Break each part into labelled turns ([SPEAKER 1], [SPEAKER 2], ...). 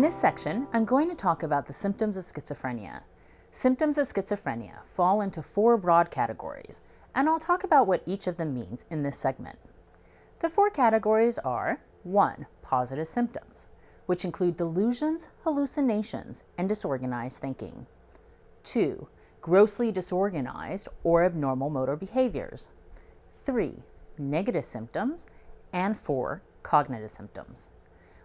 [SPEAKER 1] this section, I'm going to talk about the symptoms of schizophrenia. Symptoms of schizophrenia fall into 4 broad categories, and I'll talk about what each of them means in this segment. The 4 categories are 1. Positive symptoms, which include delusions, hallucinations, and disorganized thinking. 2. Grossly disorganized or abnormal motor behaviors. 3. Negative symptoms. And 4. Cognitive symptoms.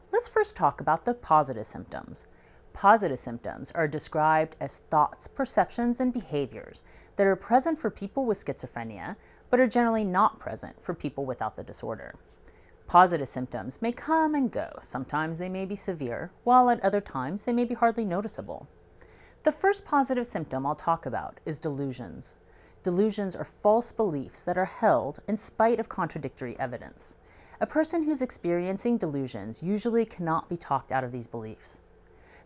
[SPEAKER 1] Let's first talk about the positive symptoms. Positive symptoms are described as thoughts, perceptions, and behaviors that are present for people with schizophrenia, but are generally not present for people without the disorder. Positive symptoms may come and go. Sometimes they may be severe, while at other times they may be hardly noticeable. The first positive symptom I'll talk about is delusions. Delusions are false beliefs that are held in spite of contradictory evidence. A person who's experiencing delusions usually cannot be talked out of these beliefs.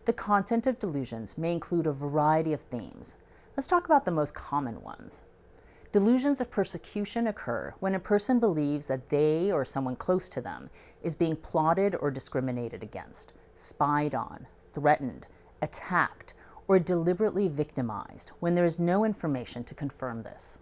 [SPEAKER 1] The content of delusions may include a variety of themes. Let's talk about the most common ones. Delusions of persecution occur when a person believes that they or someone close to them is being plotted or discriminated against, spied on, threatened, attacked, or deliberately victimized when there is no information to confirm this.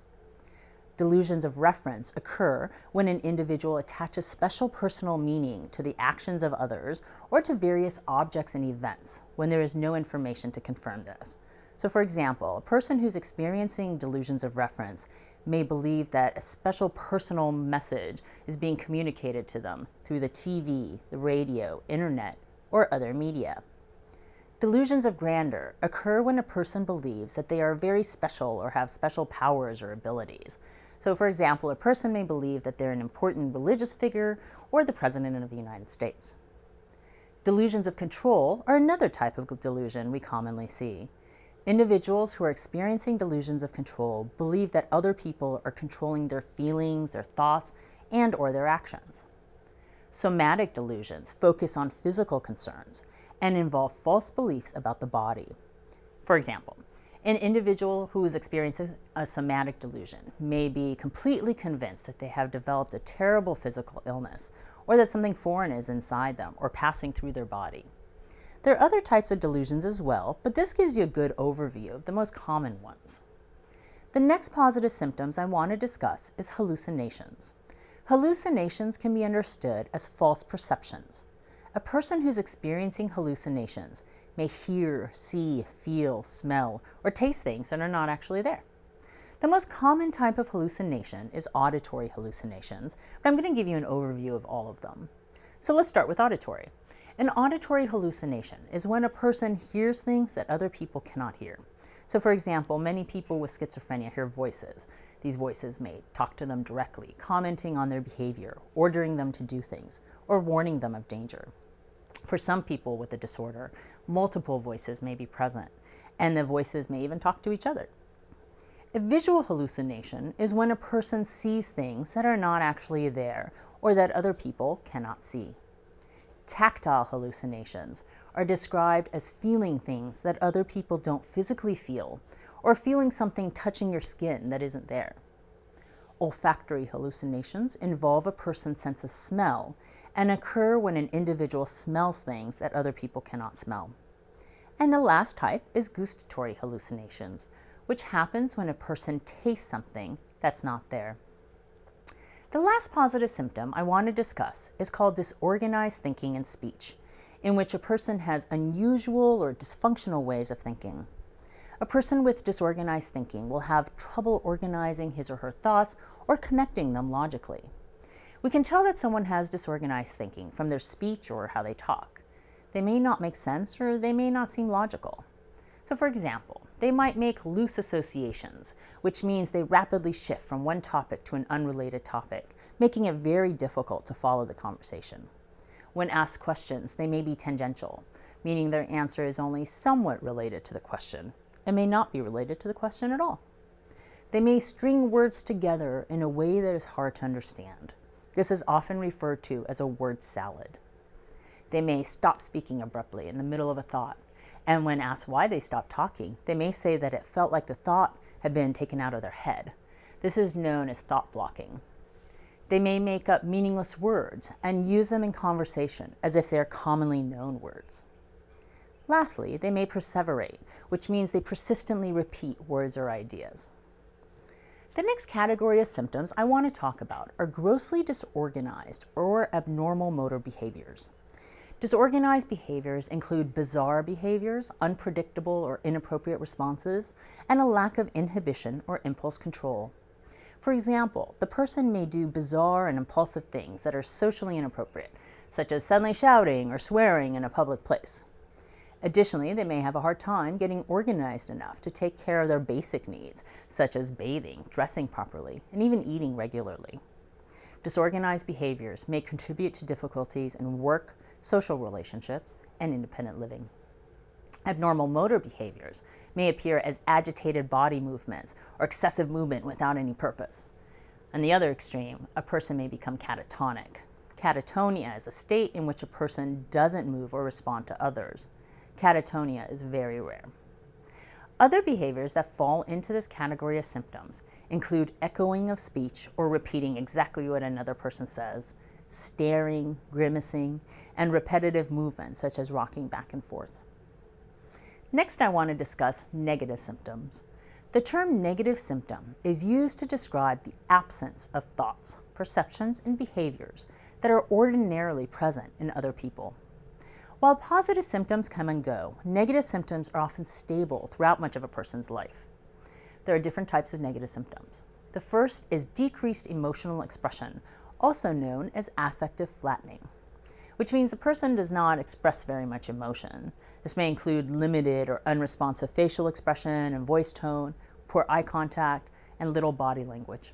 [SPEAKER 1] Delusions of reference occur when an individual attaches special personal meaning to the actions of others or to various objects and events when there is no information to confirm this. So for example, a person who's experiencing delusions of reference may believe that a special personal message is being communicated to them through the TV, the radio, internet, or other media. Delusions of grandeur occur when a person believes that they are very special or have special powers or abilities. So for example, a person may believe that they're an important religious figure or the President of the United States. Delusions of control are another type of delusion we commonly see. Individuals who are experiencing delusions of control believe that other people are controlling their feelings, their thoughts, and/or their actions. Somatic delusions focus on physical concerns and involve false beliefs about the body. For example, an individual who is experiencing a somatic delusion may be completely convinced that they have developed a terrible physical illness or that something foreign is inside them or passing through their body. There are other types of delusions as well, but this gives you a good overview of the most common ones. The next positive symptoms I want to discuss is hallucinations. Hallucinations can be understood as false perceptions. A person who's experiencing hallucinations may hear, see, feel, smell, or taste things that are not actually there. The most common type of hallucination is auditory hallucinations, but I'm going to give you an overview of all of them. So let's start with auditory. An auditory hallucination is when a person hears things that other people cannot hear. So for example, many people with schizophrenia hear voices. These voices may talk to them directly, commenting on their behavior, ordering them to do things, or warning them of danger. For some people with the disorder, multiple voices may be present, and the voices may even talk to each other. A visual hallucination is when a person sees things that are not actually there or that other people cannot see. Tactile hallucinations are described as feeling things that other people don't physically feel, or feeling something touching your skin that isn't there. Olfactory hallucinations involve a person's sense of smell and occur when an individual smells things that other people cannot smell. And the last type is gustatory hallucinations, which happens when a person tastes something that's not there. The last positive symptom I want to discuss is called disorganized thinking and speech, in which a person has unusual or dysfunctional ways of thinking. A person with disorganized thinking will have trouble organizing his or her thoughts or connecting them logically. We can tell that someone has disorganized thinking from their speech or how they talk. They may not make sense or they may not seem logical. So for example, they might make loose associations, which means they rapidly shift from one topic to an unrelated topic, making it very difficult to follow the conversation. When asked questions, they may be tangential, meaning their answer is only somewhat related to the question and may not be related to the question at all. They may string words together in a way that is hard to understand. This is often referred to as a word salad. They may stop speaking abruptly in the middle of a thought, and when asked why they stopped talking, they may say that it felt like the thought had been taken out of their head. This is known as thought blocking. They may make up meaningless words and use them in conversation as if they are commonly known words. Lastly, they may perseverate, which means they persistently repeat words or ideas. The next category of symptoms I want to talk about are grossly disorganized or abnormal motor behaviors. Disorganized behaviors include bizarre behaviors, unpredictable or inappropriate responses, and a lack of inhibition or impulse control. For example, the person may do bizarre and impulsive things that are socially inappropriate, such as suddenly shouting or swearing in a public place. Additionally, they may have a hard time getting organized enough to take care of their basic needs, such as bathing, dressing properly, and even eating regularly. Disorganized behaviors may contribute to difficulties in work, social relationships, and independent living. Abnormal motor behaviors may appear as agitated body movements or excessive movement without any purpose. On the other extreme, a person may become catatonic. Catatonia is a state in which a person doesn't move or respond to others. Catatonia is very rare. Other behaviors that fall into this category of symptoms include echoing of speech or repeating exactly what another person says, staring, grimacing, and repetitive movements such as rocking back and forth. Next, I want to discuss negative symptoms. The term negative symptom is used to describe the absence of thoughts, perceptions, and behaviors that are ordinarily present in other people. While positive symptoms come and go, negative symptoms are often stable throughout much of a person's life. There are different types of negative symptoms. The first is decreased emotional expression, also known as affective flattening, which means the person does not express very much emotion. This may include limited or unresponsive facial expression and voice tone, poor eye contact, and little body language.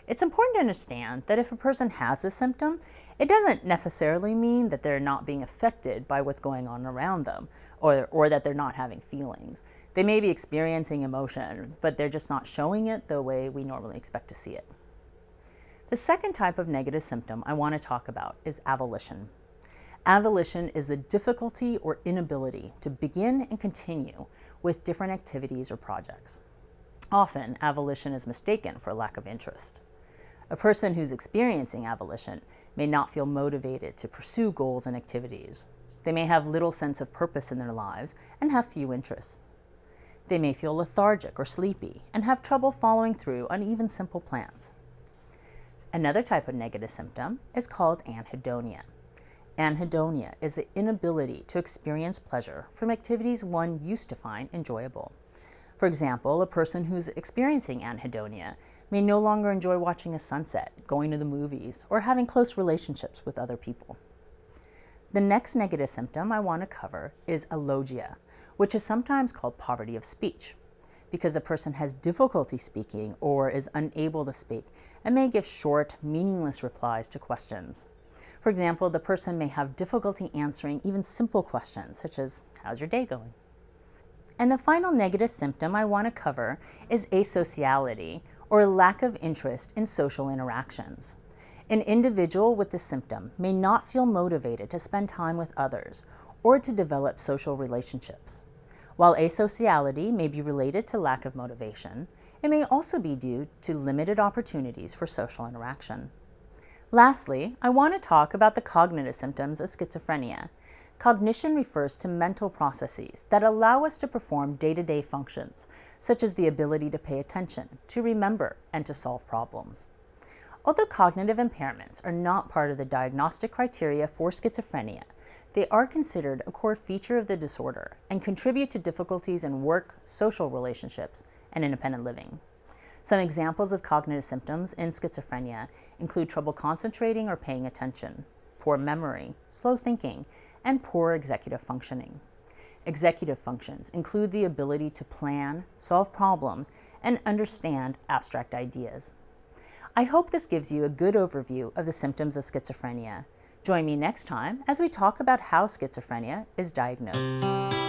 [SPEAKER 1] It's important to understand that if a person has this symptom, it doesn't necessarily mean that they're not being affected by what's going on around them, or that they're not having feelings. They may be experiencing emotion, but they're just not showing it the way we normally expect to see it. The second type of negative symptom I want to talk about is avolition. Avolition is the difficulty or inability to begin and continue with different activities or projects. Often, avolition is mistaken for lack of interest. A person who's experiencing avolition may not feel motivated to pursue goals and activities. They may have little sense of purpose in their lives and have few interests. They may feel lethargic or sleepy and have trouble following through on even simple plans. Another type of negative symptom is called anhedonia. Anhedonia is the inability to experience pleasure from activities one used to find enjoyable. For example, a person who's experiencing anhedonia may no longer enjoy watching a sunset, going to the movies, or having close relationships with other people. The next negative symptom I want to cover is alogia, which is sometimes called poverty of speech, because a person has difficulty speaking or is unable to speak and may give short, meaningless replies to questions. For example, the person may have difficulty answering even simple questions, such as, "How's your day going?" And the final negative symptom I want to cover is asociality, or lack of interest in social interactions. An individual with this symptom may not feel motivated to spend time with others or to develop social relationships. While asociality may be related to lack of motivation, it may also be due to limited opportunities for social interaction. Lastly, I want to talk about the cognitive symptoms of schizophrenia. Cognition refers to mental processes that allow us to perform day-to-day functions, such as the ability to pay attention, to remember, and to solve problems. Although cognitive impairments are not part of the diagnostic criteria for schizophrenia, they are considered a core feature of the disorder and contribute to difficulties in work, social relationships, and independent living. Some examples of cognitive symptoms in schizophrenia include trouble concentrating or paying attention, poor memory, slow thinking, and poor executive functioning. Executive functions include the ability to plan, solve problems, and understand abstract ideas. I hope this gives you a good overview of the symptoms of schizophrenia. Join me next time as we talk about how schizophrenia is diagnosed.